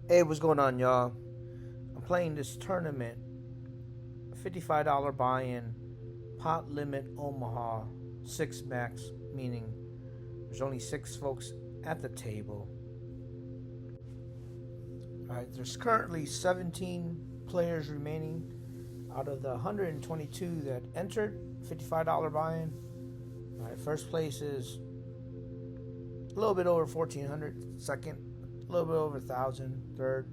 Hey, what's going on, y'all? I'm playing this tournament, $55 buy-in, pot limit Omaha, 6 max, meaning there's only 6 folks at the table. Alright, there's currently 17 players remaining out of the 122 that entered, $55 buy-in. Alright, first place is a little bit over 1,400, second, a little bit over 1,000, third,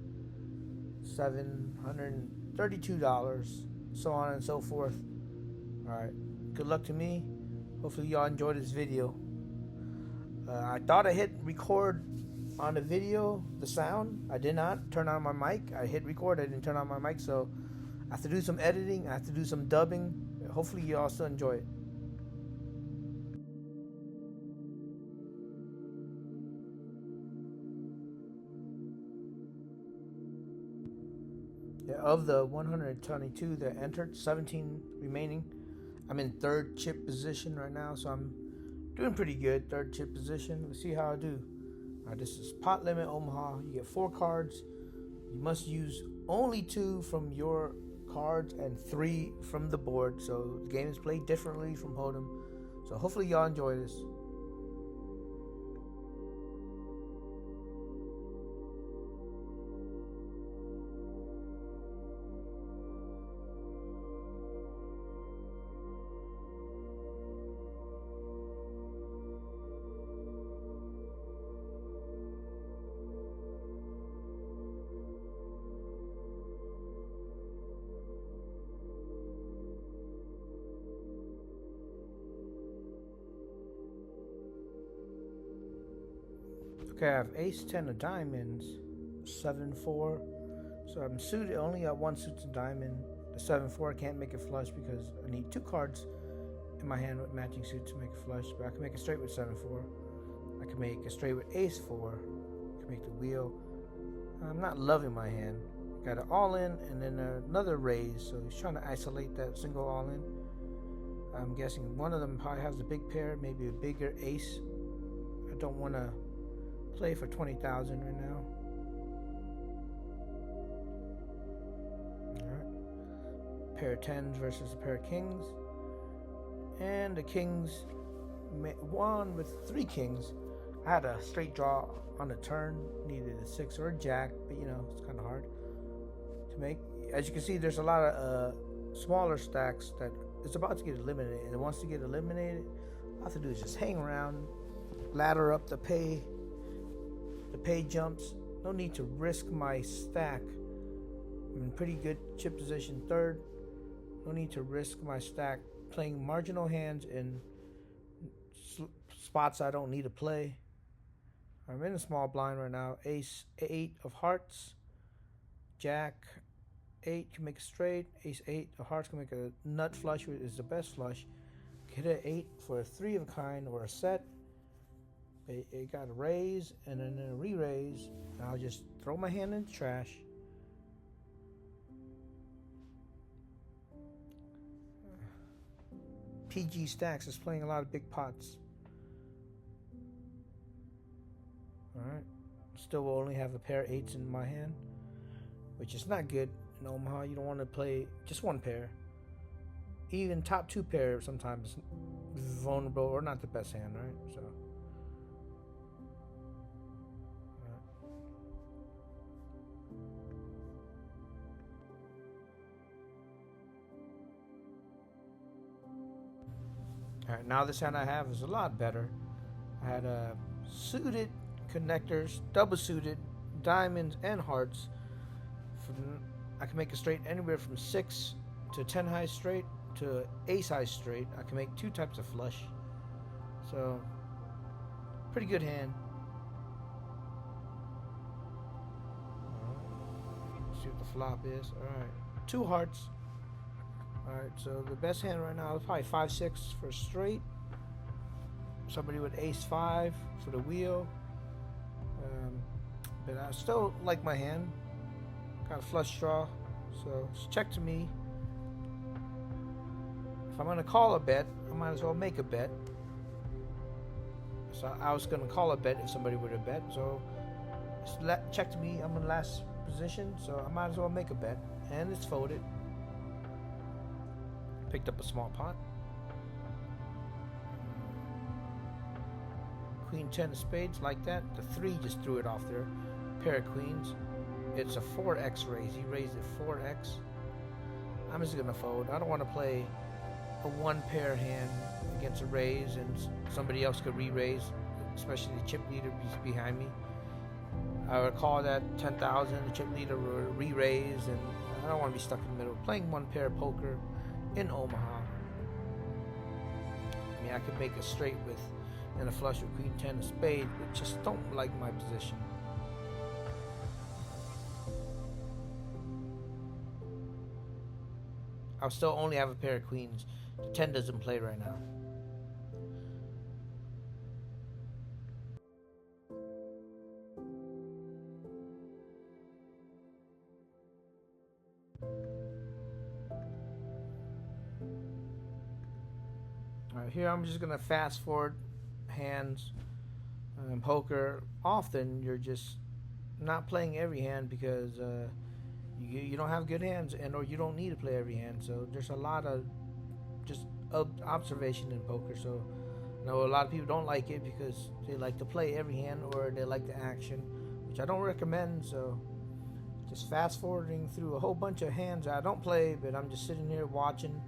$732, so on and so forth. Alright, good luck to me. Hopefully y'all enjoyed this video. I thought I hit record on the video, the sound. I did not turn on my mic. I hit record, I didn't turn on my mic, so I have to do some editing, I have to do some dubbing. Hopefully y'all still enjoy it. Of the 122 that entered, 17 remaining. I'm in third chip position right now, so I'm doing pretty good. Third chip position. Let's see how I do. This is pot limit Omaha. You get 4 cards. You must use only 2 from your cards and 3 from the board. So the game is played differently from Hold'em. So hopefully y'all enjoy this. Okay, I have ace 10 of diamonds, 7-4. So I'm suited, only got 1 suit and diamond. The 7-4, I can't make it flush because I need 2 cards in my hand with matching suits to make it flush. But I can make it straight with 7-4. I can make it straight with ace 4. I can make the wheel. I'm not loving my hand. Got an all in and then another raise. So he's trying to isolate that single all in. I'm guessing one of them probably has a big pair, maybe a bigger ace. I don't want to play for 20,000 right now. Alright. Pair of 10s versus a pair of kings. And the kings won with 3 kings. I had a straight draw on the turn. Needed a 6 or a jack, but you know, it's kind of hard to make. As you can see, there's a lot of smaller stacks that it's about to get eliminated. And once they get eliminated, all I have to do is just hang around, ladder up the pay jumps. No need to risk my stack. I'm in pretty good chip position, third. No need to risk my stack playing marginal hands in spots I don't need to play. I'm in a small blind right now. Ace 8 of hearts, jack 8 can make a straight, ace 8 of hearts can make a nut flush, which is the best flush. Hit an 8 for a 3 of a kind or a set. It got a raise and then a re-raise. I'll just throw my hand in the trash. PG Stacks is playing a lot of big pots. Alright. Still will only have a pair of 8s in my hand, which is not good in Omaha. You don't want to play just 1 pair. Even top 2 pair sometimes is vulnerable or not the best hand, right? So alright, now this hand I have is a lot better. I had suited connectors, double suited, diamonds and hearts. I can make a straight anywhere from 6 to 10 high straight to ace high straight. I can make 2 types of flush. So, pretty good hand. Let's see what the flop is. Alright, 2 hearts. Alright, so the best hand right now is probably 5-6 for straight. Somebody with ace 5 for the wheel. But I still like my hand. Got a flush draw, so it's check to me. If I'm going to call a bet, I might as well make a bet. So I was going to call a bet if somebody would have bet. So checked me. I'm in last position, so I might as well make a bet. And it's folded. Picked up a small pot. Queen 10 of spades, like that. The 3 just threw it off there. Pair of queens. It's a 4x raise. He raised it 4x. I'm just gonna fold. I don't want to play a 1 pair hand against a raise, and somebody else could re-raise, especially the chip leader behind me. I would call that 10,000. The chip leader would re-raise, and I don't want to be stuck in the middle. Playing 1 pair of poker in Omaha. I mean, I could make a straight with and a flush with Queen 10 of spades, but just don't like my position. I'll still only have a pair of queens. The 10 doesn't play right now. Alright, here I'm just gonna fast forward hands. In poker, often you're just not playing every hand because you don't have good hands, and or you don't need to play every hand. So there's a lot of just observation in poker. So I know a lot of people don't like it because they like to play every hand or they like the action, which I don't recommend. So just fast forwarding through a whole bunch of hands I don't play, but I'm just sitting here watching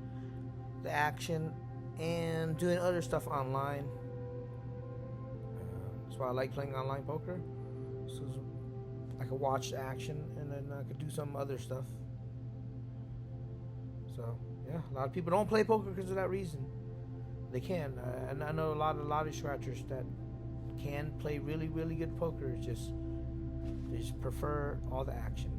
the action and doing other stuff online. That's why I like playing online poker. So I could watch the action and then I could do some other stuff. So yeah, a lot of people don't play poker because of that reason. They can, and I know a lot of lottery scratchers that can play really, really good poker. It's just they just prefer all the action.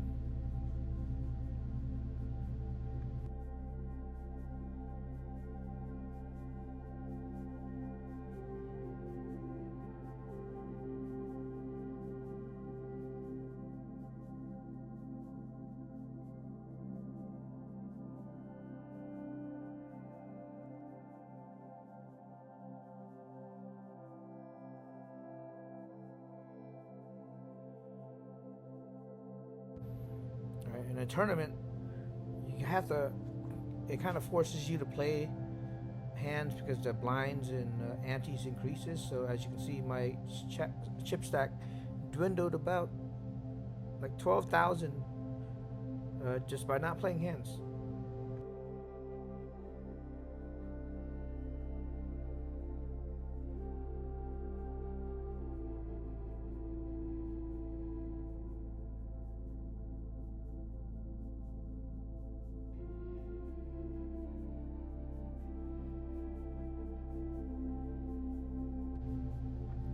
In a tournament, you have to. It kind of forces you to play hands because the blinds and antes increases. So as you can see, my chip stack dwindled about like 12,000 just by not playing hands.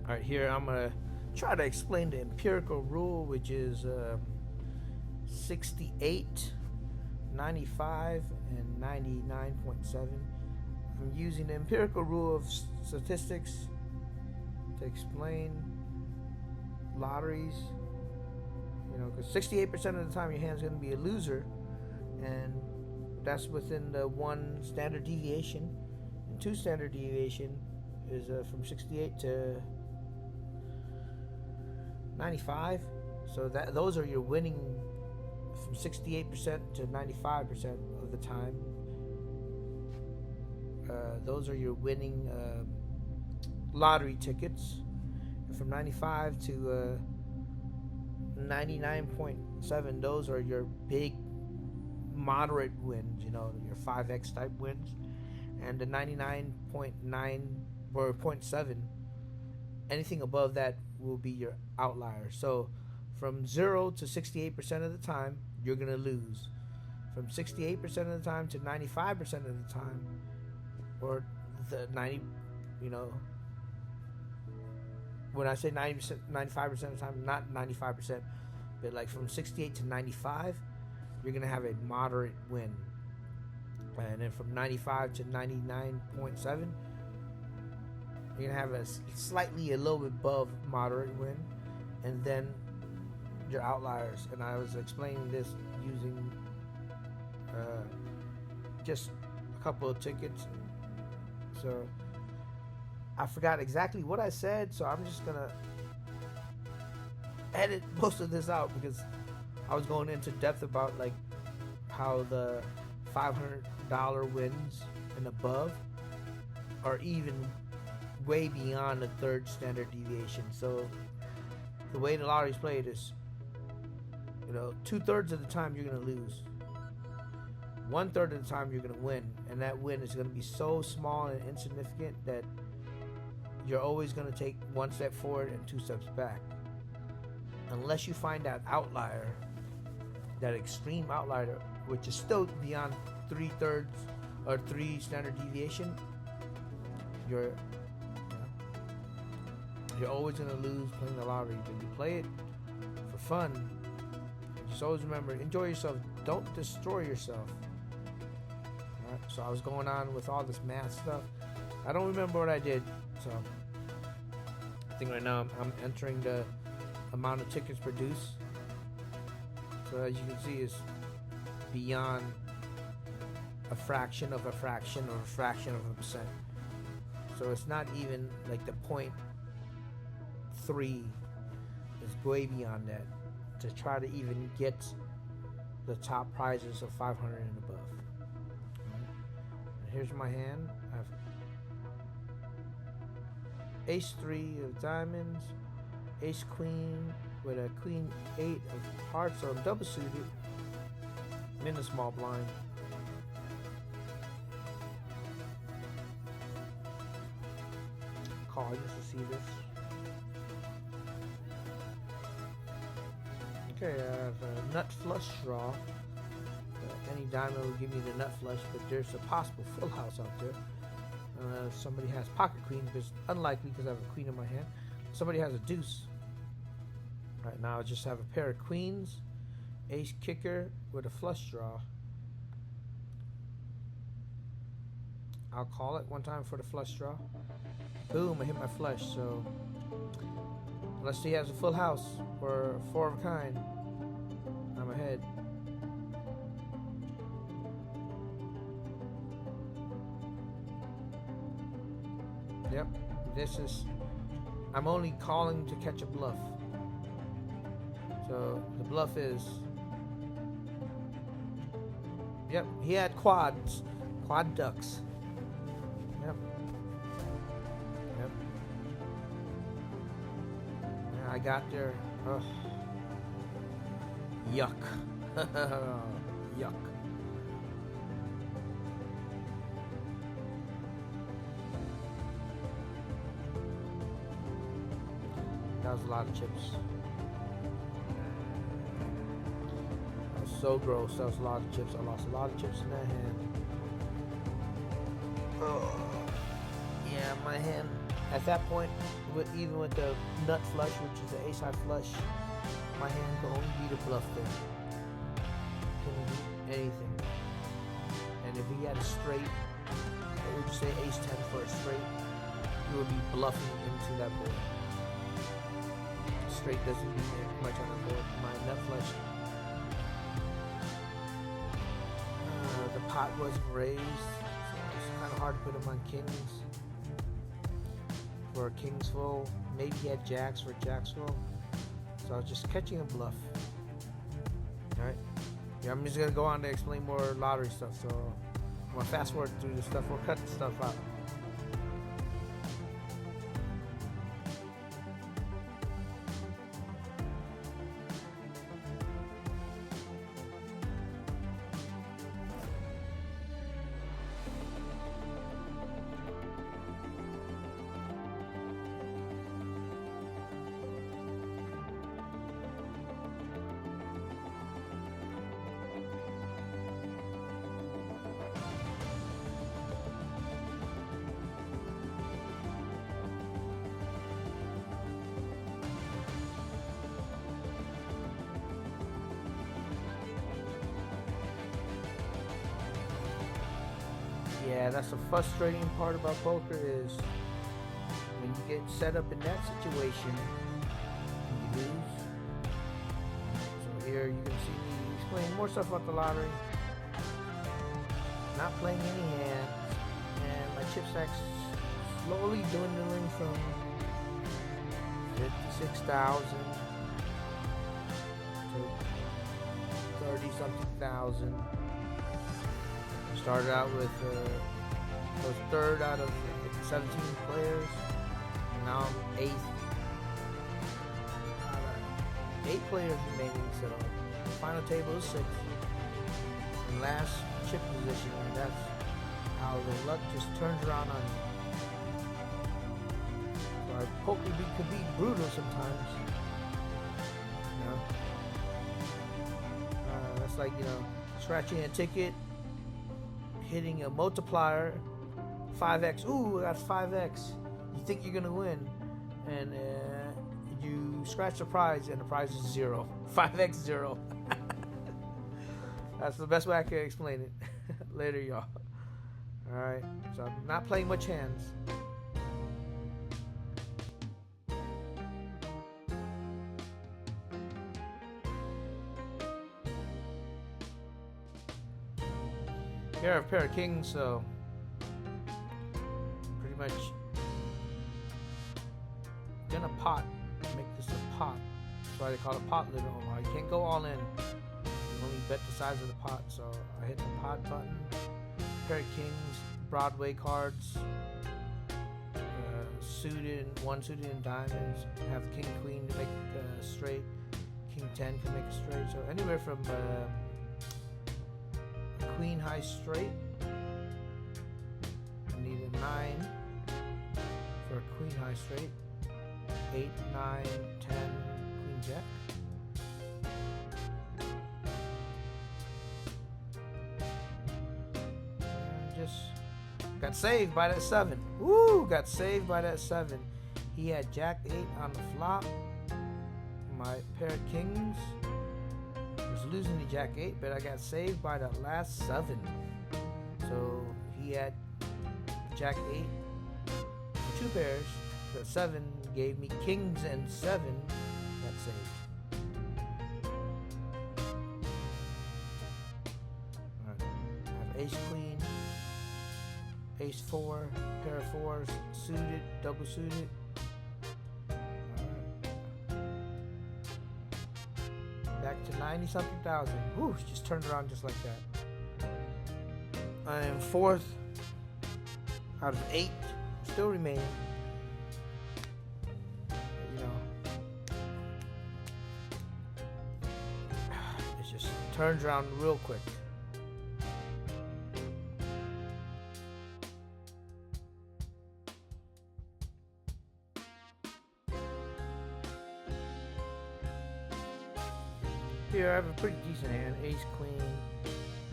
All right, here I'm going to try to explain the empirical rule, which is 68, 95, and 99.7. I'm using the empirical rule of statistics to explain lotteries. You know, because 68% of the time your hand's going to be a loser, and that's within the 1 standard deviation. And 2 standard deviation is from 68 to 95, so that those are your winning from 68% to 95% of the time. Those are your winning lottery tickets. And from 95 to 99.7, those are your big moderate wins, you know, your 5x type wins. And the 99.9 or 0.7, anything above that will be your outlier. So from 0 to 68% of the time, you're going to lose. From 68% of the time to 95% of the time, or the 90, you know, when I say 90%, 95% of the time, not 95%, but like from 68 to 95, you're going to have a moderate win. And then from 95 to 99.7, you're going to have a slightly a little bit above moderate win, and then your outliers. And I was explaining this using just a couple of tickets. So I forgot exactly what I said, so I'm just going to edit most of this out because I was going into depth about like how the $500 wins and above are even way beyond the third standard deviation. So the way the lottery's played is, 2/3 of the time you're gonna lose. 1/3 of the time you're gonna win, and that win is gonna be so small and insignificant that you're always gonna take one step forward and 2 steps back. Unless you find that outlier, that extreme outlier, which is still beyond 3/3 or 3 standard deviation, you're always gonna lose playing the lottery. But you play it for fun. Just always remember, enjoy yourself. Don't destroy yourself. Alright, so I was going on with all this math stuff. I don't remember what I did, so I think right now I'm entering the amount of tickets produced. So as you can see, it's beyond a fraction of a fraction of a fraction of a percent. So it's not even like the 0.3. It's way beyond that to try to even get the top prizes of 500 and above. And here's my hand. I have ace 3 of diamonds, ace queen with a queen 8 of hearts, so I'm double suited. I'm in a small blind. Call just to see this. Okay, I have a nut flush draw. Any diamond will give me the nut flush, but there's a possible full house out there. If somebody has pocket queen, but it's unlikely because I have a queen in my hand. Somebody has a deuce. Right now I just have a pair of queens, ace kicker with a flush draw. I'll call it one time for the flush draw. Boom, I hit my flush, so unless he has a full house or a 4 of a kind, I'm ahead. Yep, I'm only calling to catch a bluff. So the bluff is, yep, he had quad ducks. Yep. And I got there. Ugh. Yuck. Yuck. That was a lot of chips. That was so gross. That was a lot of chips. I lost a lot of chips in that hand. Oh. Yeah, my hand at that point, even with the nut flush, which is the ace high flush, my hand could only beat a bluff there. Couldn't beat anything. And if he had a straight, I would say ace 10 for a straight, you would be bluffing into that board. Straight doesn't mean much on the board. My nut flush. The pot wasn't raised, so it's kind of hard to put him on kings. For a king's full, maybe he had jacks for jacks full. So I was just catching a bluff. Alright. Yeah, I'm just gonna go on to explain more lottery stuff. So I'm gonna fast forward through this stuff. We'll cut the stuff out. Yeah, that's the frustrating part about poker is when you get set up in that situation and you lose. So here you can see me explaining more stuff about the lottery. Not playing any hands, and my chip stack's slowly dwindling from 56,000 to 30-something thousand. Started out with was third out of 17 players. And now I'm eighth. 8 players remaining, so final table is 6. And last chip position, and that's how the luck just turns around on you. So our poker could be brutal sometimes. You know? That's like, scratching a ticket, hitting a multiplier, 5x. Ooh, I got 5x. You think you're gonna win, and you scratch the prize, and the prize is 0. 5x 0. That's the best way I can explain it. Later, y'all. Alright, so I'm not playing much hands. Here I have a pair of kings, so pretty much gonna pot. Make this a pot. That's why they call it pot lid in Omaha. You can't go all in. You only bet the size of the pot. So I hit the pot button. Pair of kings, Broadway cards, suited, one suited in diamonds. Have king queen to make straight. King 10 can make a straight. So anywhere from queen high straight. I need a 9 for a queen high straight. 8, 9, 10, queen jack. And just got saved by that 7. Woo! Got saved by that 7. He had jack 8 on the flop. My pair of kings was losing to jack 8, but I got saved by the last 7. So he had jack 8 for 2 pairs. The 7 gave me kings and 7. Got saved. Alright. I have ace queen, ace 4, pair of 4s, suited, double suited. Back to 90-something thousand. Whew, just turned around just like that. I am 4th out of 8, still remaining. It just turns around real quick. Here I have a pretty decent hand. Ace queen,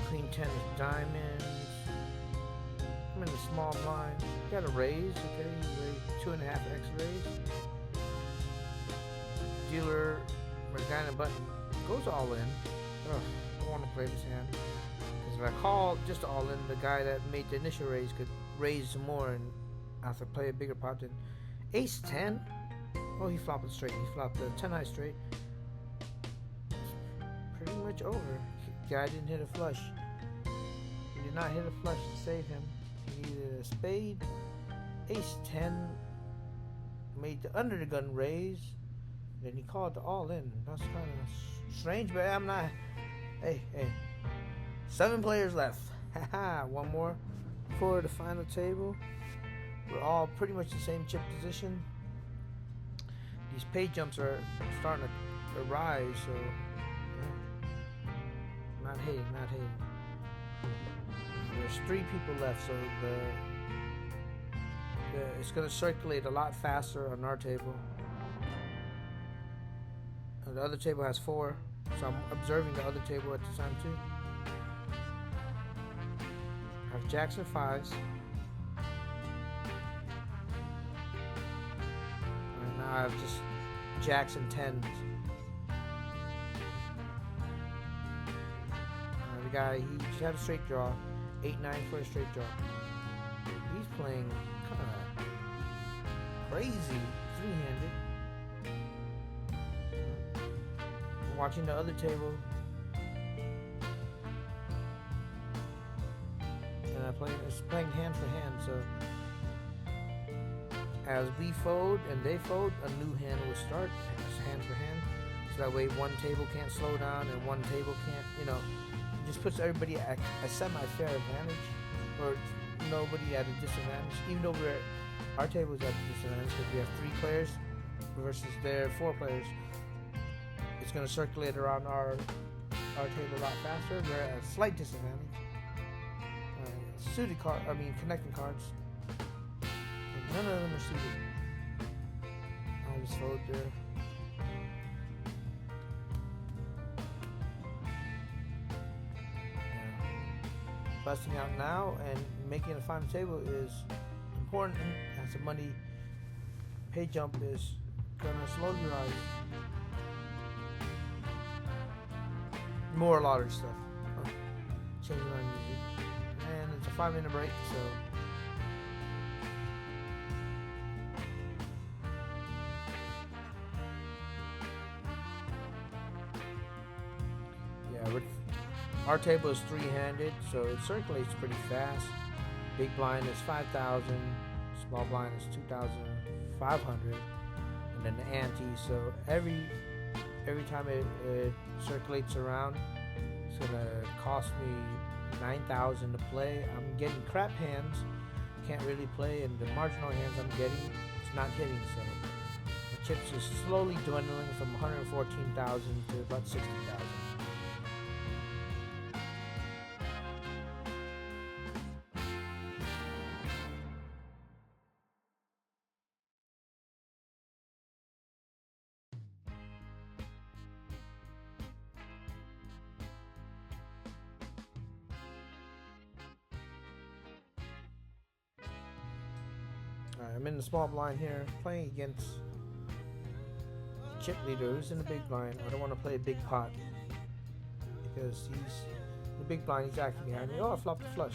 queen 10 is diamonds. I'm in the small blind. Got a raise, okay? Raise 2.5x raise. Dealer, or the guy in the button goes all in. Ugh, I don't want to play this hand. Because if I call just all in, the guy that made the initial raise could raise some more and I have to play a bigger pot than ace 10. Oh, he flopped it straight. He flopped the 10 high straight. Pretty much over. Guy didn't hit a flush. He did not hit a flush to save him. He needed a spade. Ace 10 made the under the gun raise. Then he called the all in. That's kind of strange, but I'm not. Hey. 7 players left. Haha, one more for the final table. We're all pretty much the same chip position. These pay jumps are starting to rise, so. Not hating. There's 3 people left, so it's going to circulate a lot faster on our table. The other table has 4, so I'm observing the other table at the time too. I have jacks and 5s. And now I have just jacks and 10s. The guy, he just had a straight draw. 8-9 for a straight draw. He's playing kind of crazy 3-handed. Watching the other table, and it's playing hand for hand. So as we fold and they fold, a new hand will start. It's hand for hand. So that way one table can't slow down and one table can't, it just puts everybody at a semi-fair advantage, or nobody at a disadvantage. Even though our table is at a disadvantage because we have 3 players versus their 4 players. It's going to circulate around our table a lot faster. We're at a slight disadvantage. Connecting cards. And none of them are suited. I'll just fold there. Busting out now and making a final table is important, as the money pay jump is gonna slowly rise. More lottery stuff. Changing my music. And it's a 5-minute break, so our table is 3-handed, so it circulates pretty fast. Big blind is 5,000, small blind is 2,500, and then the ante. So every time it circulates around, it's gonna cost me 9,000 to play. I'm getting crap hands, can't really play, and the marginal hands I'm getting, it's not hitting. So my chips is slowly dwindling from 114,000 to about 60,000. I'm in the small blind here, playing against the chip leader who's in the big blind. I don't want to play a big pot because he's the big blind. He's acting behind me. Oh, I flopped the flush.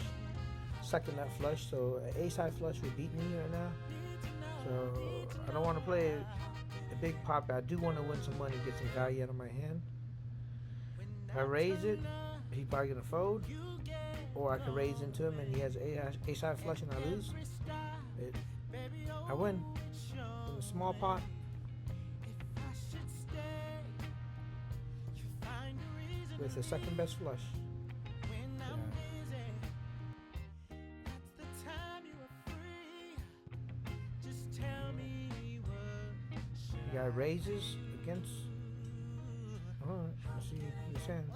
Second that flush, so an ace high flush would beat me right now. So I don't want to play a big pot, but I do want to win some money, get some value out of my hand. If I raise it, he's probably gonna fold, or I can raise into him and he has ace high flush and I lose. I win in a small pot. With the second best flush. Yeah. The guy raises against. Alright, let's see his hand.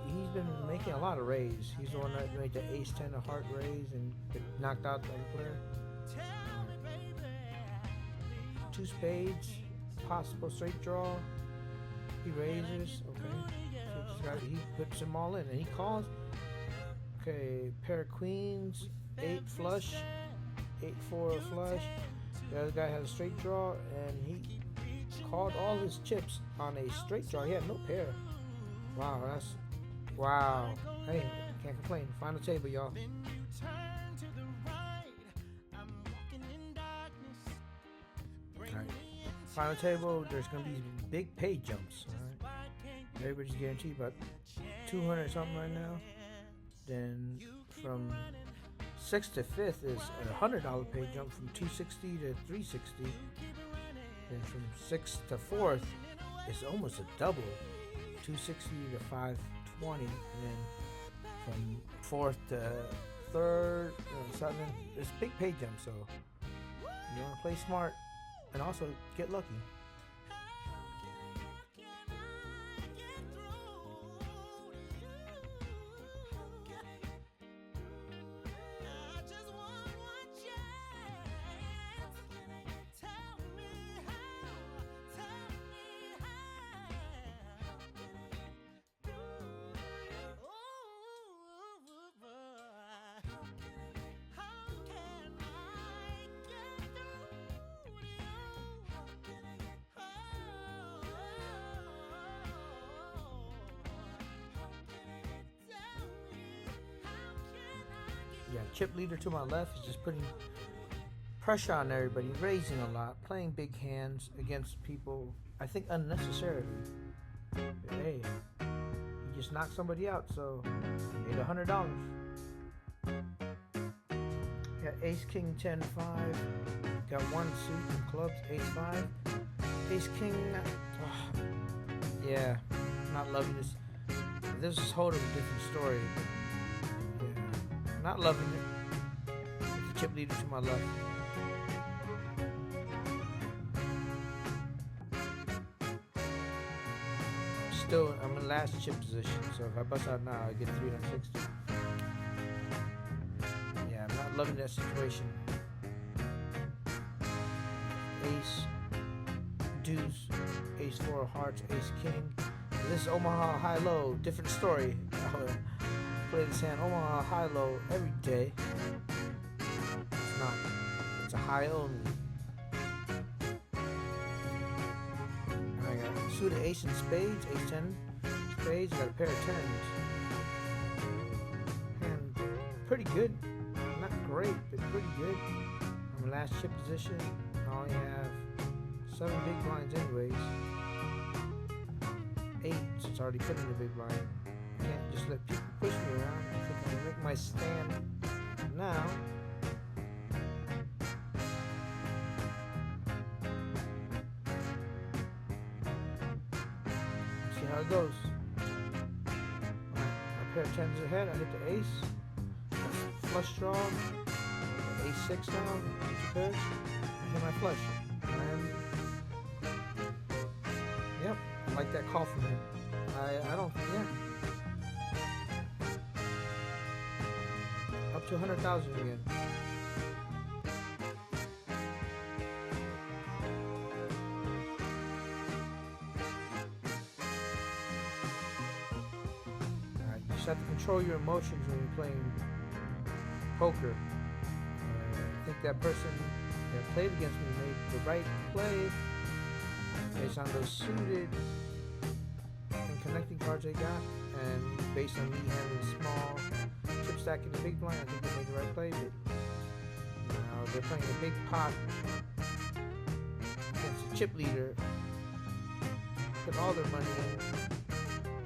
He's been making a lot of raise. He's the one that made the ace 10 of heart raise and knocked out the other player. 2 spades, possible straight draw. He raises, okay. He puts them all in and he calls. Okay, pair of queens, 8 flush, 8-4 flush. The other guy has a straight draw and he called all his chips on a straight draw. He had no pair. Wow. Hey, can't complain. Final table, y'all. Alright. Final table, there's going to be big pay jumps. Alright. Everybody's guaranteed about 200 something right now. Then from 6th to 5th is a $100 pay jump from 260 to 360. Then from 6th to 4th, it's almost a double, 260 to 520. And then from 4th to 3rd, 7th, it's big pay jump. So you want to play smart and also get lucky. Yeah, chip leader to my left is just putting pressure on everybody, raising a lot, playing big hands against people, I think unnecessarily. Hey, he just knocked somebody out, so he made $100. Got ace, king, 10, 5. Got one suit and clubs, ace 5. Ace, king, Yeah, not loving this. This is a whole different story. Yeah, not loving it. With the chip leader to my left. Still, I'm in last chip position, so if I bust out now, I get 360. Yeah, I'm not loving that situation. Ace, deuce, ace 4 of hearts, ace king. This is Omaha high-low, different story. Play this hand Omaha high-low every day. It's not. It's a high only. I got suited ace and spades, ace 10 spades. I got a pair of tens. And pretty good. Not great, but pretty good. I'm in last chip position. I only have 7 big blinds anyways. 8, so it's already put in the big blind. I can't just let people push me around. I think I can make my stand now. See how it goes. My pair of tens ahead. I hit the ace. Flush draw. Ace 6 now. 2 pairs. I hit my flush. And yep. I like that call from him. I don't, yeah. Up to 100,000 again. You just have to control your emotions when you're playing poker. I think that person that played against me made the right play based on those suited and connecting cards they got, and based on me having small chip stack in the big blind, I think they made the right play. But now they're playing a big pot against a chip leader, put all their money in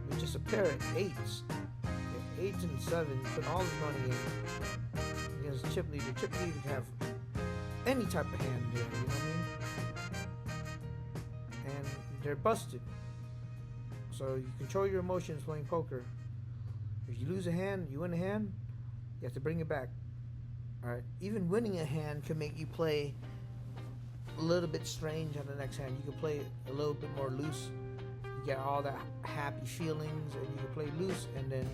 with just a pair of 8s. 8s and 7s, put all his money in against a chip leader. Chip leader can have any type of hand there, you know what I mean? And they're busted. So you control your emotions playing poker. If you lose a hand, you win a hand, you have to bring it back. Alright? Even winning a hand can make you play a little bit strange on the next hand. You can play a little bit more loose. You get all that happy feelings, and you can play loose and then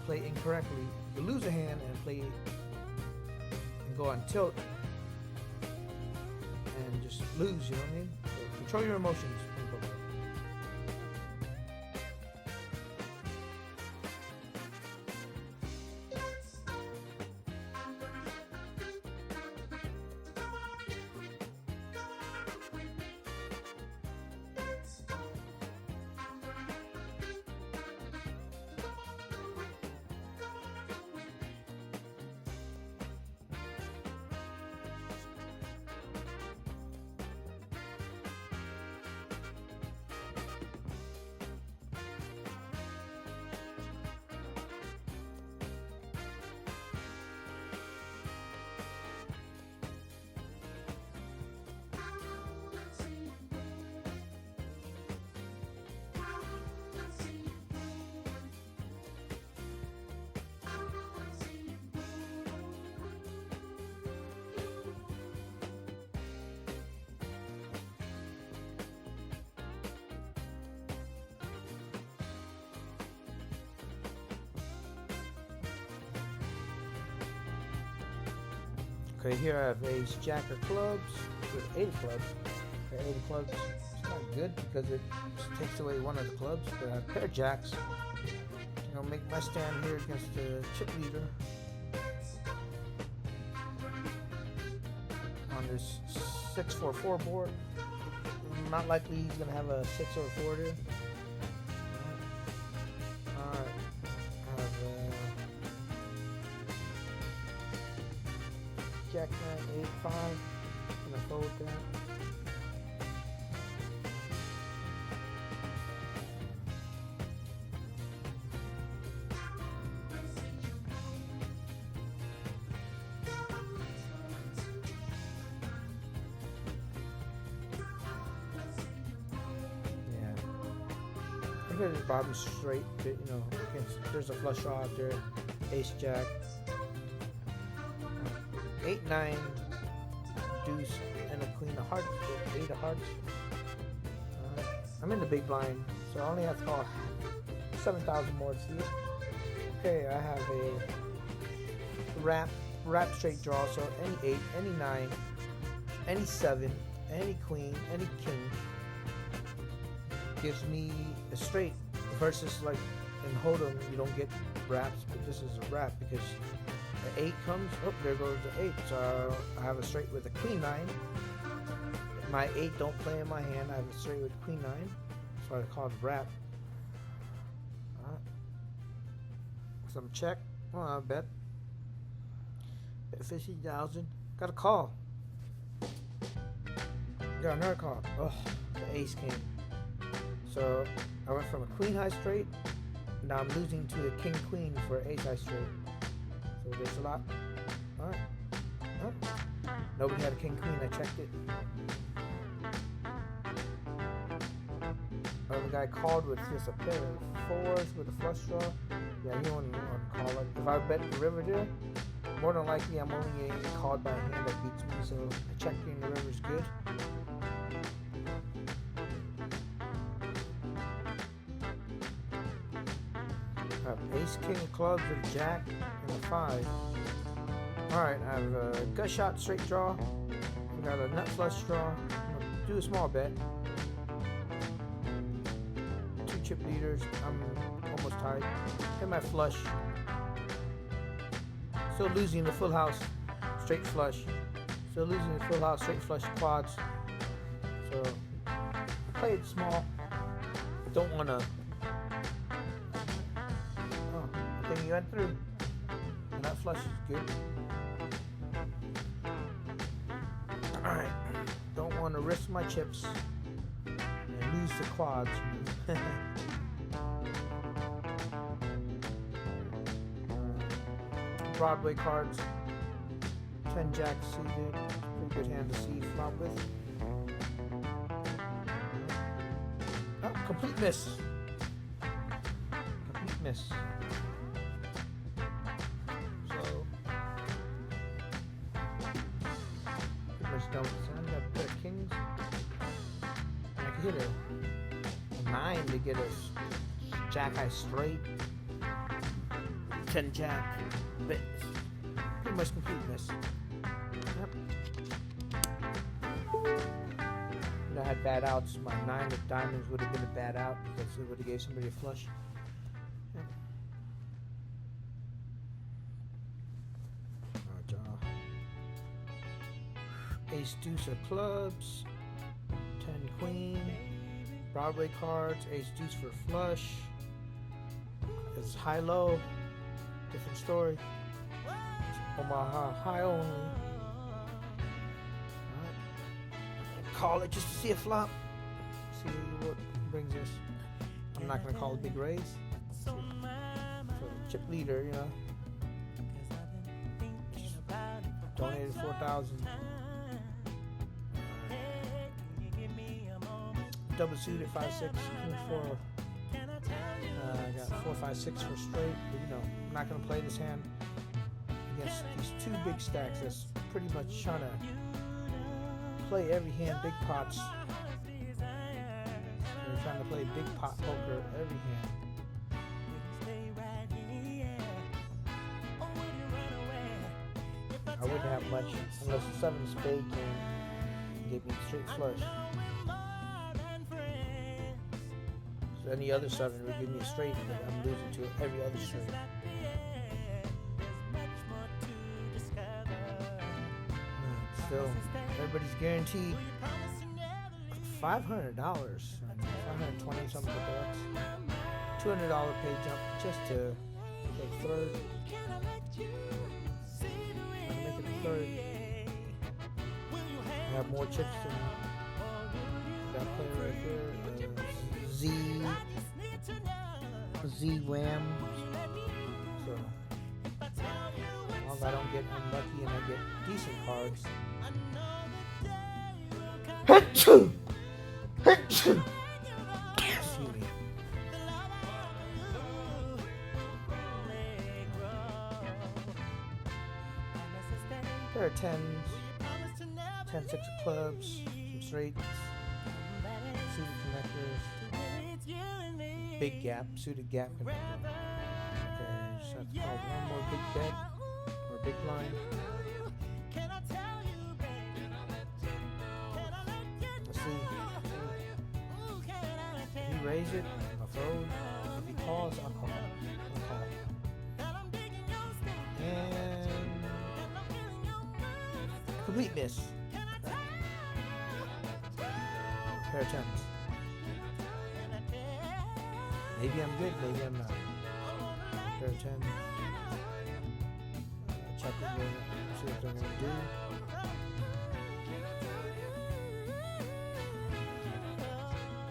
play incorrectly. You lose a hand and play and go on tilt and just lose, you know what I mean? So control your emotions in poker. Okay, here I have ace jack of clubs with 8 of clubs. Okay, 8 of clubs, it's not good because it takes away one of the clubs, but I have a pair of jacks. I'll make my stand here against the chip leader on this 6-4-4 board. Not likely he's going to have a 6 or a 4 there. Alright, I have Jack 9, 8, 5. I'm gonna fold that. Yeah. hit his bottom straight, you know, there's a flush draw out there, ace jack, 8, 9, deuce, and a queen of hearts, 8 of hearts. I'm in the big blind, so I only have to call 7,000 more to see it. Okay, I have a wrap straight draw, so any 8, any 9, any 7, any queen, any king gives me a straight, versus like in Hold'em you don't get wraps, but this is a wrap because the 8 comes, oh, there goes the 8, so I have a straight with a queen 9. My 8 don't play in my hand, I have a straight with queen 9, so I call it wrap. Some check, well, I bet 50,000, got a call, got another call, oh, the ace came. So I went from a queen high straight, now I'm losing to a king queen for an ace high straight. So there's a lot. Alright. Oh. Nobody had a king queen, I checked it. Another guy called with just a pair of 4s with a flush draw. Yeah, you don't want to call it. If I bet the river there, more than likely I'm only getting called by a hand that beats me, so checking the river is good. I have ace king of clubs with a jack and a 5. Alright, I have a gut shot straight draw. I got a nut flush draw. I'm gonna do a small bet. 2 chip leaders. I'm almost tied. Hit my flush. Still losing the full house straight flush. Still losing the full house straight flush quads. So I played small. Don't wanna. Oh, okay, you went through. And that flush is good. Alright. Don't want to risk my chips and lose the quads. Broadway cards. 10 jack seated. Pretty good hand to see flop with. Oh, complete miss. Complete miss. So pretty much done with this hand. I got a pair of kings. And I can hit a 9 to get a jack high straight. 10 jack. But pretty much complete miss. Yep. If I had bad outs, my 9 of diamonds would have been a bad out because it would have gave somebody a flush. Yep. Ace deuce of clubs, 10 queen, Broadway cards, ace deuce for flush. It's high low, different story. It's Omaha high only. Alright. Call it just to see a flop. See what brings us. I'm not gonna call it big raise. So chip leader, you know. Just donated 4,000. Double suited 5-6, king 4. I got 4, 5, 6 for straight. But, you know, I'm not gonna play this hand against these 2 big stacks. That's pretty much trying to play every hand big pots. They're trying to play big pot poker every hand. I wouldn't have much unless the 7 spade came and gave me straight flush. So any other 7 would give me a straight, but I'm losing to every other straight. Still, everybody's guaranteed $500, $520 something bucks, $200 pay jump just to take third. I'm making it third. I have more chips than that player right there. Z Wham. So long as I don't get unlucky and I get decent cards. Excuse me. Pair of 10s, 10 6 of clubs, some straights, suited connectors, big gap, suited gap connector. Okay, just have to call one more big bet or big blind. Let's see. If he raises it, I'll fold. If he calls, I'll call. And complete miss. Pair of 10s. Maybe I'm good, maybe I'm not. Pair of 10s. Check it, see what they're gonna do.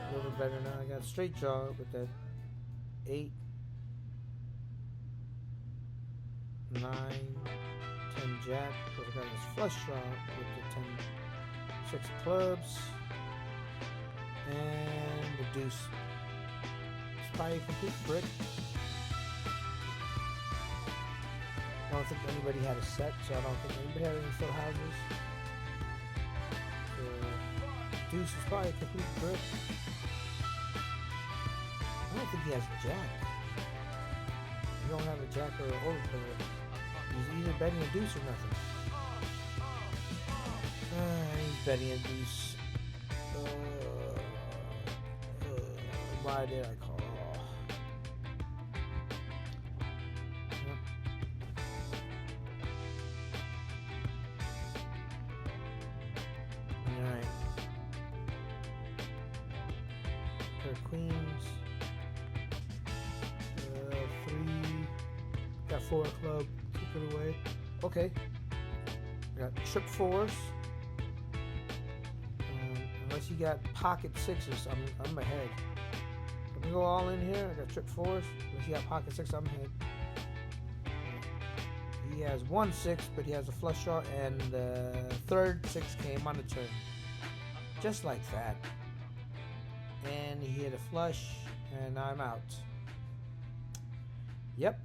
A little bit better now. I got a straight draw with that 8, 9, 10 jack. Because I got this flush draw with the 10, 6 clubs. And the deuce. It's probably a complete brick. I don't think anybody had a set, so I don't think anybody had any full houses. So, deuce is probably a complete brick. I don't think he has a jack. You don't have a jack or an overpair. He's either betting a deuce or nothing. He's betting a deuce. Why did I call? Alright. Pair of queens. 3. Got 4 club. Keep it away. Okay. Got trip 4s. Unless you got pocket 6s, I'm ahead. Let me go all in here. I got trip 4s. Unless you got pocket 6, I'm ahead. He has 1 6, but he has a flush draw, and the third 6 came on the turn. Just like that. And he hit a flush, and I'm out. Yep.